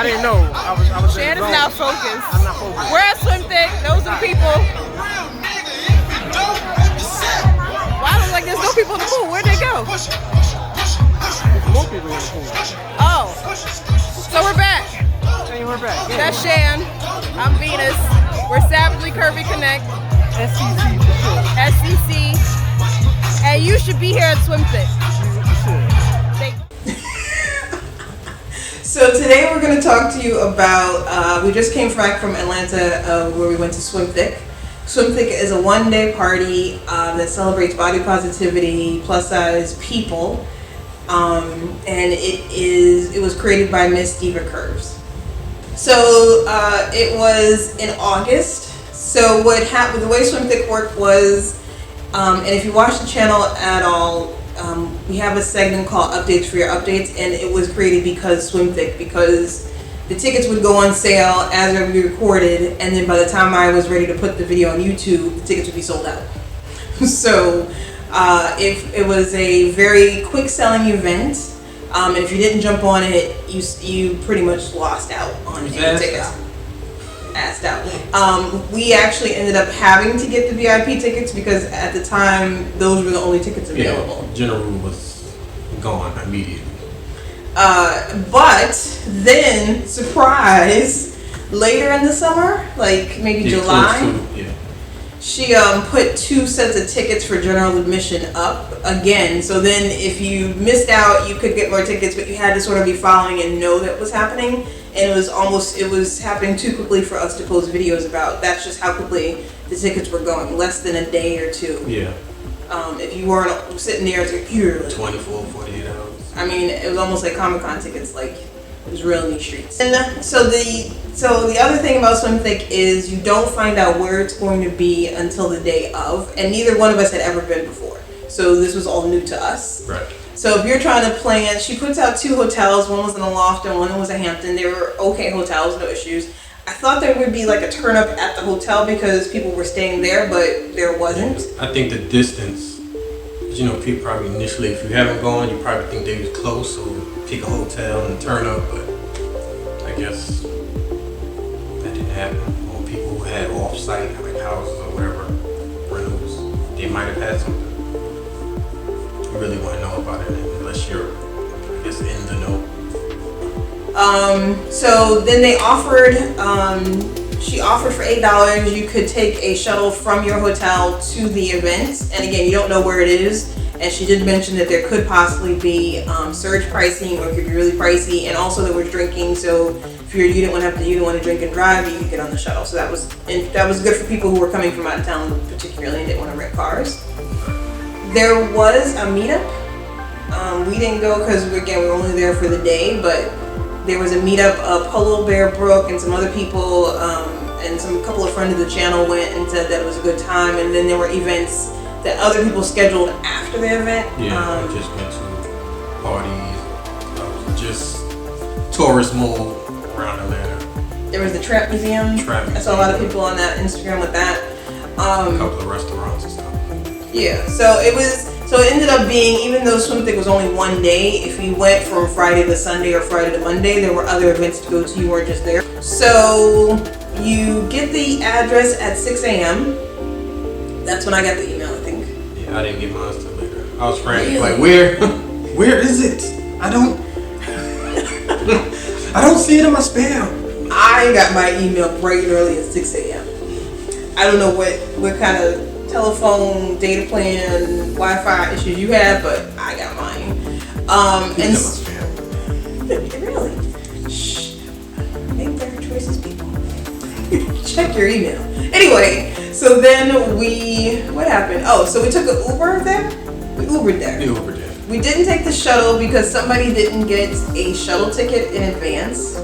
didn't know. I was Shan is not focused. I'm not focused. We're at Swim Thik. Those are the people. Why look like there's no people in the pool? Where'd they go? More people in the pool. Oh. So we're back. Hey, we're back. Yeah. That's Shan. I'm Venus. We're Savagely Curvy Connect. SCC for sure. SCC. And you should be here at Swim Thik. So today we're going to talk to you about, we just came back from Atlanta where we went to Swim Thik. Swim Thik is a one-day party that celebrates body positivity, plus size people, and it was created by Miss Diva Curves. So it was in August. So what happened, the way Swim Thik worked was, and if you watch the channel at all, we have a segment called Updates for Your Updates, and it was created because Swim Thik, because the tickets would go on sale as they would be recorded, and then by the time I was ready to put the video on YouTube, the tickets would be sold out. So it was a very quick selling event, and if you didn't jump on it, you pretty much lost out on any tickets. Asked out. We actually ended up having to get the VIP tickets because at the time those were the only tickets available. Yeah, general was gone immediately. But then, surprise, later in the summer, like maybe July, she put 2 sets of tickets for general admission up again. So then if you missed out, you could get more tickets, but you had to sort of be following and know that was happening. And it was happening too quickly for us to post videos about. That's just how quickly the tickets were going, less than a day or two. Yeah. If you weren't sitting there at the computer. 24, 48 hours. I mean, it was almost like Comic-Con tickets, like, it was real niche streets. And so the other thing about Swim Thik is you don't find out where it's going to be until the day of, and neither one of us had ever been before. So this was all new to us. Right. So if you're trying to plan, she puts out 2 hotels. One was in a loft and one was a Hampton. They were okay hotels, no issues. I thought there would be like a turn up at the hotel because people were staying there, but there wasn't. I think the distance, people probably initially, if you haven't gone, you probably think they was close, so pick a hotel and turn up, but I guess that didn't happen. Or people who had off-site, like houses or whatever, rentals, they might have had something. You really want to know about it unless you're, I guess, in the know. So then they offered, she offered for $8, you could take a shuttle from your hotel to the event. And again, you don't know where it is. And she did mention that there could possibly be surge pricing, or it could be really pricey. And also there was drinking, so if you didn't want to drink and drive, you could get on the shuttle. So that was good for people who were coming from out of town, particularly, and didn't want to rent cars. There was a meetup. We didn't go because, again, we were only there for the day, but there was a meetup. Polo Bear Brook and some other people and a couple of friends of the channel went and said that it was a good time. And then there were events that other people scheduled after the event. Yeah, I just went to parties, just tourist mode around Atlanta. There was the Trap Museum. I saw a lot of people on that Instagram with that. A couple of restaurants and stuff. Yeah, so it ended up being, even though Swim Thik was only one day, if you went from Friday to Sunday or Friday to Monday, there were other events to go to, you weren't just there. So you get the address at 6 a.m. That's when I got the email, I think. Yeah, I didn't get mine until later. I was frantic, like, where is it? I don't see it in my spam. I got my email bright and early at 6 a.m. I don't know what kind of telephone, data plan, Wi-Fi issues you have, but I got mine. And really, shh, make better choices, people. Check your email. Anyway, so then what happened? Oh, so we took an Uber there. We Ubered there. We didn't take the shuttle because somebody didn't get a shuttle ticket in advance.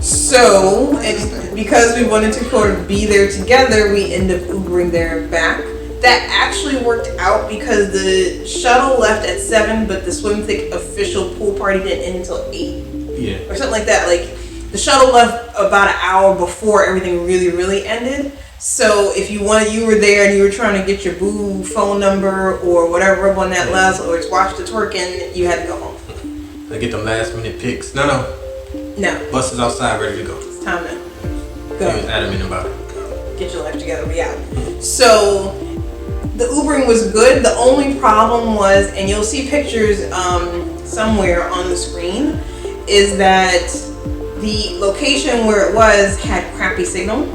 So, and because we wanted to sort of be there together, we ended up Ubering there back. That actually worked out because the shuttle left at 7, but the Swim Thik official pool party didn't end until 8. Yeah. Or something like that. Like, the shuttle left about an hour before everything really, really ended. So if you were there and you were trying to get your boo phone number or whatever up on that list, or watch the twerking, you had to go home. I get them last minute picks. No. Bus is outside, ready to go. It's time to He go. was adamant about it. Get your life together, we out. So the Ubering was good. The only problem was, and you'll see pictures somewhere on the screen, is that the location where it was had crappy signal.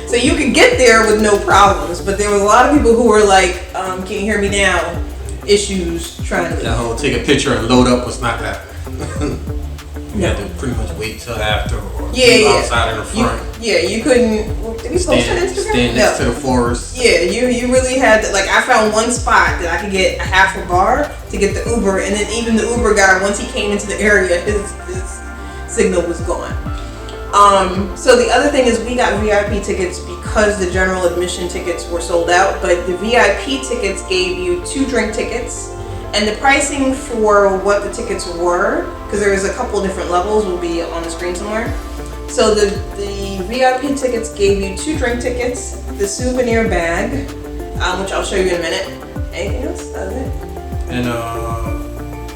So you could get there with no problems, but there was a lot of people who were like, can you hear me now? Issues trying to leave. That whole take a picture and load up was not happening. You had to pretty much wait till after or leave outside in the front. You couldn't. Did we post on Instagram? Stand next to the forest. Yeah, you really had to, like, I found one spot that I could get a half a bar to get the Uber, and then even the Uber guy, once he came into the area, his signal was gone. So the other thing is we got VIP tickets because the general admission tickets were sold out, but the VIP tickets gave you 2 drink tickets, and the pricing for what the tickets were, because there was a couple different levels, will be on the screen somewhere. So the VIP tickets gave you 2 drink tickets, the souvenir bag, which I'll show you in a minute. Anything else? That was it.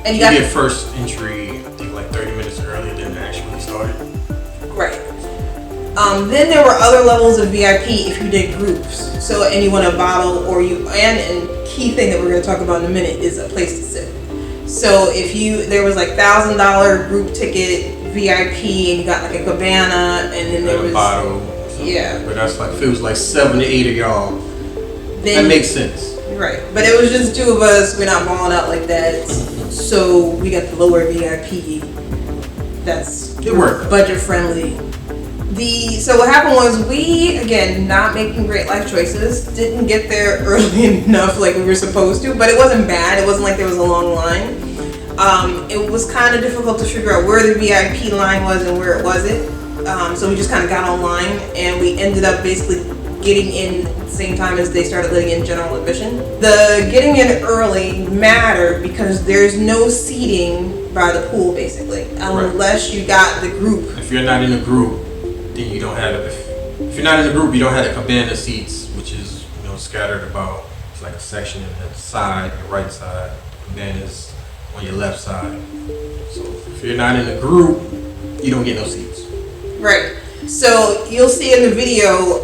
And you get first entry, I think like 30 minutes earlier than it actually started. Right. Then there were other levels of VIP if you did groups. So, and you want a bottle, or and key thing that we're going to talk about in a minute is a place to sit. So if there was like $1,000 group ticket VIP, and you got like a cabana, and then there was a bottle. Yeah. But that's like, if it was like 7 to 8 of y'all, that makes sense. Right. But it was just 2 of us. We're not balling out like that. So we got the lower VIP. That's budget friendly. So what happened was, we, again, not making great life choices, didn't get there early enough like we were supposed to, but it wasn't bad. It wasn't like there was a long line. It was kind of difficult to figure out where the VIP line was and where it wasn't. So we just kind of got online, and we ended up basically getting in at the same time as they started letting in general admission. The getting in early mattered because there's no seating by the pool, basically, unless you got the group. If you're not in a group, then you don't have if you're not in a group, you don't have the cabana seats, which is scattered about. It's like a section on the side, your right side. Cabanas on your left side. So if you're not in a group, you don't get no seats. Right. So you'll see in the video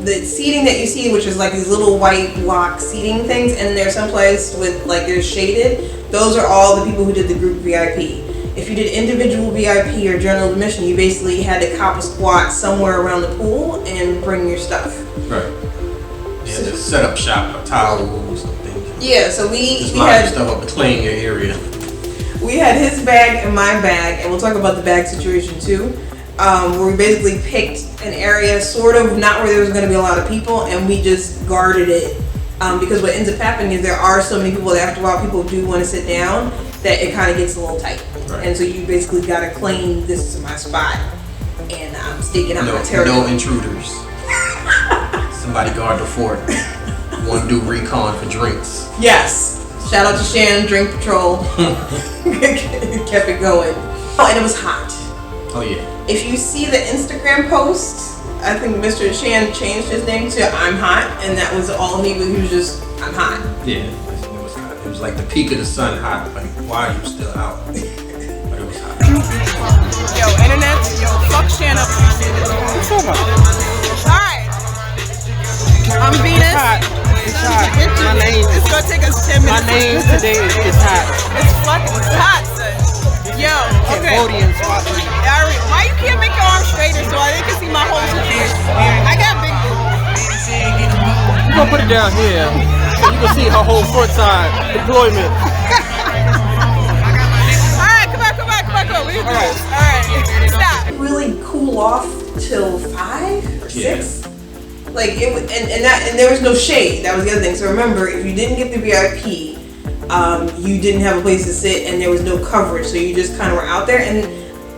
the seating that you see, which is like these little white block seating things, and there's someplace with like they're shaded. Those are all the people who did the group VIP. If you did individual VIP or general admission, you basically had to cop a squat somewhere around the pool and bring your stuff. Right. Yeah, to set up shop, a towel, something. Yeah, so we had stuff up to clean your area. We had his bag and my bag, and we'll talk about the bag situation too. Where we basically picked an area sort of not where there was going to be a lot of people, and we just guarded it. Because what ends up happening is there are so many people that after a while people do want to sit down that it kind of gets a little tight. Right. And so you basically got to claim, this is my spot, and I'm staking out my territory. No intruders. Somebody guard the fort. One do recon for drinks. Yes. Shout out to Shan, Drink Patrol. Kept it going. Oh, and it was hot. Oh yeah. If you see the Instagram post, I think Mr. Shan changed his name to I'm Hot, and that was all he was just, I'm hot. Yeah, it was hot. It was like the peak of the sun hot. Like, why are you still out? But it was hot. Yo, internet, fuck Shan up. Alright. I'm Venus. It's hot. It's hot. My name. It's gonna take us 10 minutes. My name today is hot. It's fucking hot, son. Yo, okay. Cambodian spot. Why you can't make your arms straighter so they can see my whole face? I got big boobs. We're gonna put it down here so you can see her whole front side deployment. Alright, come on. We can do this. Alright, stop. Really cool off till 5 or 6. Like it was, and there was no shade. That was the other thing. So remember, if you didn't get the VIP, you didn't have a place to sit, and there was no coverage. So you just kind of were out there. And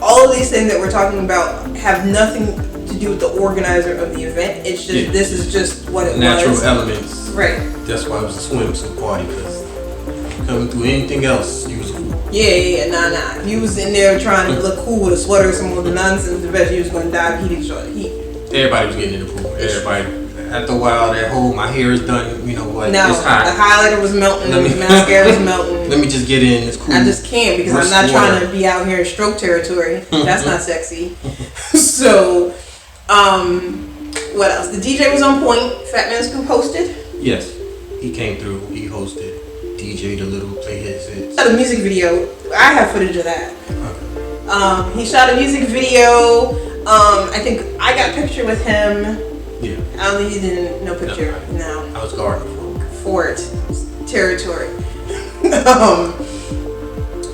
all of these things that we're talking about have nothing to do with the organizer of the event. It's just this is just what it Natural was. elements. Right. That's why it was a swimsuit party, because coming through anything else, you was cool. Yeah, nah. If you was in there trying to look cool with a sweater or some of the nonsense, the best you was going to die of heat. Everybody was getting in the pool. Everybody after a while, that whole my hair is done. You know what? No, it's hot. the highlighter was melting. Let me- The mascara was melting. Let me just get in. It's cool. I just can't because I'm not trying to be out here in stroke territory. That's not sexy. So, what else? The DJ was on point. Fat Man Scoop hosted. Yes, he came through. He hosted. DJ the little play his hits. Shot a music video. I have footage of that. Okay. He shot a music video. I think I got a picture with him. Yeah. I don't think he didn't. No picture. No. I was guarding For it. Territory.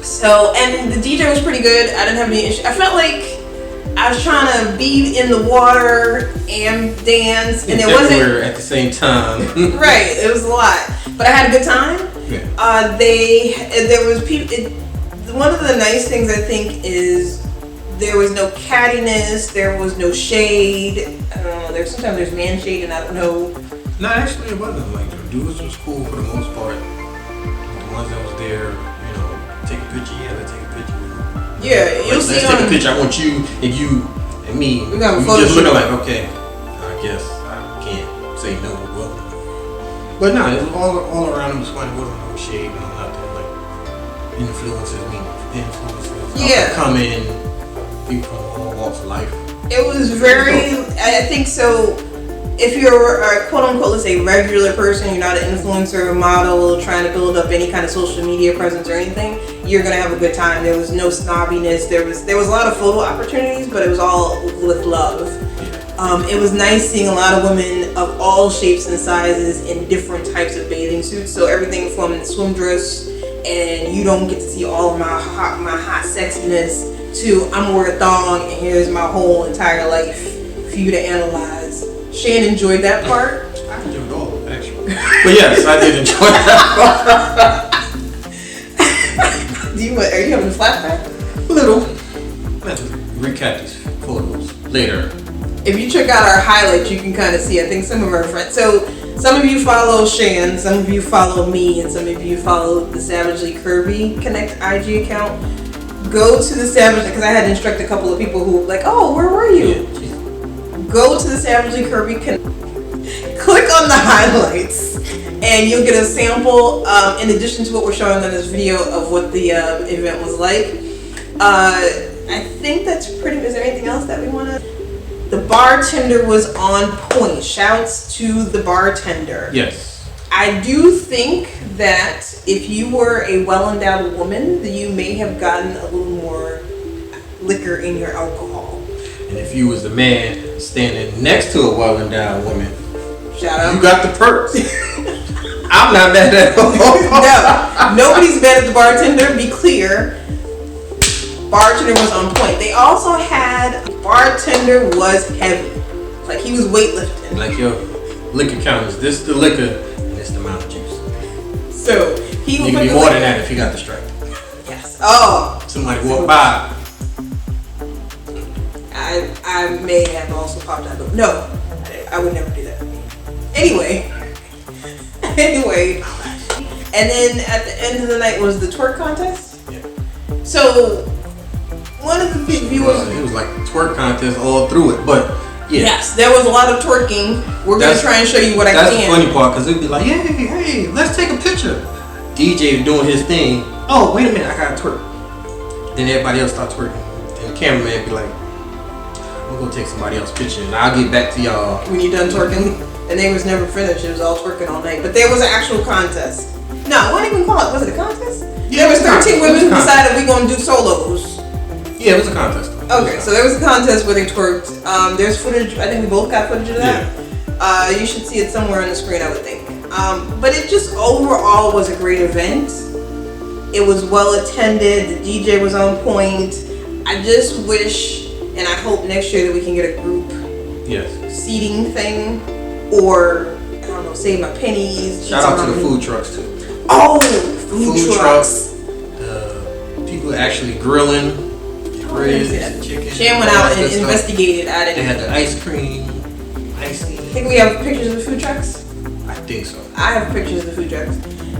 So, and the DJ was pretty good. I didn't have any issue. I felt like I was trying to be in the water and dance, and it wasn't at the same time. right. It was a lot, but I had a good time. Yeah. There was people. One of the nice things I think is there was no cattiness. There was no shade. I don't know. Sometimes there's man shade, and I don't know. No, actually, it wasn't. Like, the dudes was cool for the most part. The ones that was there, you know, take a picture. Yeah, let's take a picture. Yeah, you'll see. Let's take a picture. I want you and you and me. We got a You photo just shoot. looking like, okay, I guess I can't say no. But no, it was all around. It was fun. It wasn't no shade, no nothing. Like influences. Yeah. Come in, people from all walks of life. It was very. I think so. If you're a quote unquote, let's say, regular person, you're not an influencer, model, trying to build up any kind of social media presence or anything, you're gonna have a good time. There was no snobbiness. There was a lot of photo opportunities, but it was all with love. It was nice seeing a lot of women of all shapes and sizes in different types of bathing suits. So everything from swim dress, and you don't get to see all of my hot sexiness, to I'm wearing a thong and here's my whole entire life for you to analyze. Shan enjoyed that part. I enjoyed all of it, actually. But yes, I did enjoy that part. Are you having a flashback? A little. I have to recap these photos later. If you check out our highlights, you can kind of see, I think, some of our friends. So some of you follow Shan, some of you follow me, and some of you follow the Savagely Curvy Connect IG account. Go to the Savagely, because I had to instruct a couple of people who were like, oh, where were you? Go to the Savagely Curvy Connect. Click on the highlights, and you'll get a sample, in addition to what we're showing on this video, of what the event was like. I think that's pretty. Is there anything else that we want to? The bartender was on point. Shouts to the bartender. Yes. I do think that if you were a well-endowed woman, that you may have gotten a little more liquor in your alcohol. And if you was the man standing next to a well-endowed woman, shout out. You got the perks. I'm not mad at all. No, nobody's mad at the bartender. Be clear. Bartender was on point. They also had, bartender was heavy. Like he was weightlifting. Like, yo, liquor counters. This the liquor, and this the amount of juice. So he You can be more than that if you got the strike. Yes. Oh. Somebody walk by. I may have also popped out. No, I would never do that. Anyway. And then at the end of the night was the twerk contest. Yeah. So one of the viewers. It was like a twerk contest all through it, but yeah. Yes, there was a lot of twerking. We're gonna try and show you what I can. That's the funny part, because it'd be like, hey, let's take a picture. DJ doing his thing. Oh, wait a minute, I gotta twerk. Then everybody else start twerking. And the cameraman be like, we're gonna take somebody else's picture and I'll get back to y'all when you're done twerking. And they was never finished. It was all twerking all night. But there was an actual contest. No, I wouldn't even call it. Was it a contest? Yeah, there was 13 women who decided we're gonna do solos. Yeah, it was a contest. Okay, so there was a contest where they twerked. There's footage. I think we both got footage of that. Yeah. You should see it somewhere on the screen, I would think. But it just overall was a great event. It was well attended. The DJ was on point. I just wish, and I hope next year that we can get a group seating thing, or I don't know, save my pennies. Shout out to the food trucks too. Oh, food trucks. People actually grilling. Ribs, chicken. Shan went out and investigated. They had the ice cream, icy. I think we have pictures of the food trucks. I think so. I have pictures of the food trucks.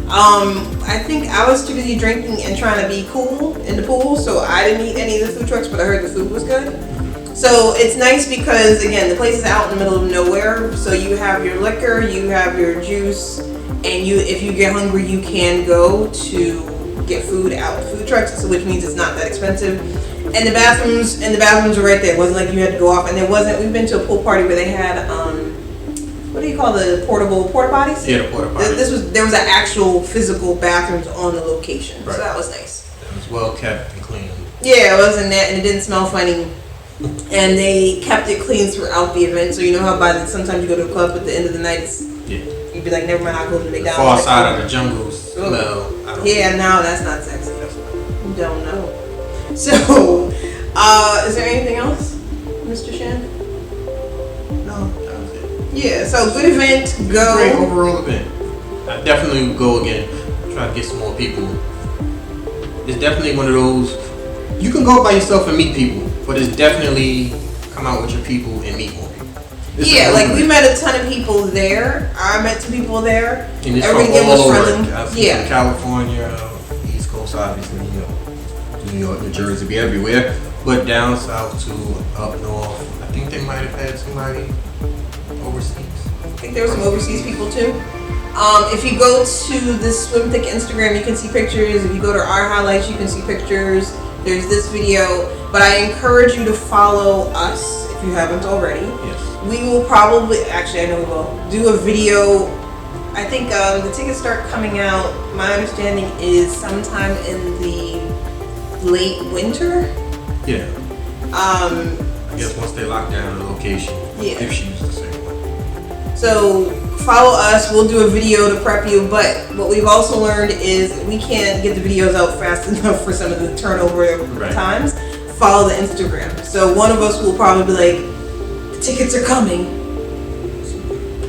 I think I was too busy drinking and trying to be cool in the pool, so I didn't eat any of the food trucks, but I heard the food was good. So it's nice because again, the place is out in the middle of nowhere. So you have your liquor, you have your juice, and if you get hungry, you can go to get food out the food trucks. So which means it's not that expensive. And the bathrooms were right there. It wasn't like you had to go off. And there wasn't. We've been to a pool party where they had what do you call the portable porta potties? Yeah, the porta potties. There was an actual physical bathrooms on the location. Right. So that was nice. It was well kept and clean. Yeah, it wasn't that, and it didn't smell funny. And they kept it clean throughout the event. So you know how sometimes you go to a club at the end of the night, you'd be like, never mind, I'll go to the McDonald's. Far side of the jungle smell. Yeah, no, that's not sexy. Don't know. So, is there anything else, Mr. Shan? No, that was it. Yeah, so good event. Go. Great overall event. I definitely would go again. Try to get some more people. It's definitely one of those. You can go by yourself and meet people, but it's definitely come out with your people and meet more people. Yeah, like we met a ton of people there. I met two people there. And it's Everything from was all over. friendly. I've seen from California, East Coast, obviously, New York, New Jersey, be everywhere. But down south to up north, I think they might have had somebody overseas. I think there were some overseas people too. If you go to the Swim Thik Instagram, you can see pictures. If you go to our highlights, you can see pictures. There's this video. But I encourage you to follow us if you haven't already. Yes. We will probably, actually I know we will, do a video. I think the tickets start coming out, my understanding is sometime in the late winter. Yeah. I guess once they lock down the location, if she used the same one. So follow us, we'll do a video to prep you, but what we've also learned is we can't get the videos out fast enough for some of the turnover times. Follow the Instagram. So one of us will probably be like, the tickets are coming,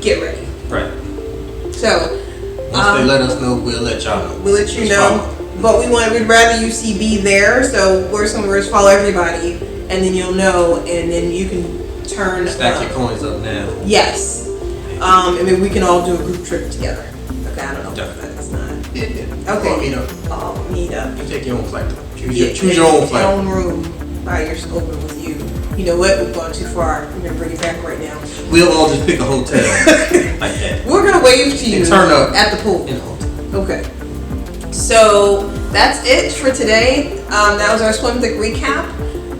get ready. Right. So once they let us know, we'll let y'all know. We'll let you know. But we'd rather you be there, so worst come worst, follow everybody, and then you'll know, and then you can turn. Stack your coins up now. Yes. And maybe we can all do a group trip together. Okay, I don't know. Definitely. That's not. Yeah. Okay. Meet up. Meet up. You take your own flight though. Choose your own flight. Your own room. By your open with you. You know what? We've gone too far. We're gonna bring it back right now. We'll all just pick a hotel like that. We're gonna wave to you and turn up at the pool. in the hotel. Okay. So that's it for today. That was our Swim Thik recap.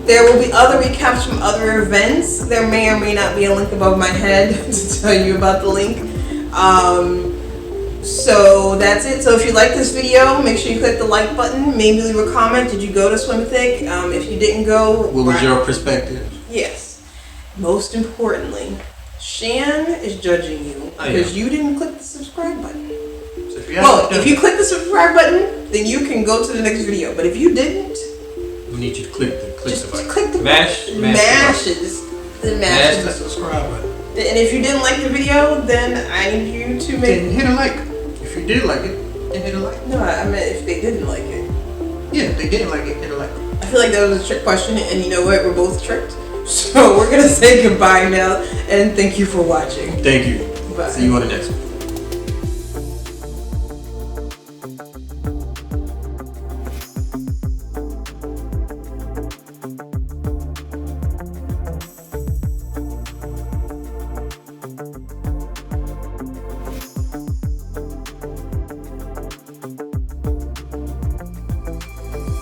There will be other recaps from other events. There may or may not be a link above my head to tell you about the link. So that's it. So if you like this video, make sure you click the like button. Maybe leave a comment. Did you go to Swim Thik? If you didn't go, what was your perspective? Yes. Most importantly, Shan is judging you because you didn't click the subscribe button. So if you click the subscribe button, then you can go to the next video. But if you didn't, we need you to click the button. Click the mash the subscribe button. And if you didn't like the video, then I need you to then hit a like. If you did like it, then hit a like. No, I meant if they didn't like it. Yeah, if they didn't like it, hit a like. I feel like that was a trick question, and you know what? We're both tricked. So we're gonna say goodbye now, and thank you for watching. Thank you. Bye. See you on the next one.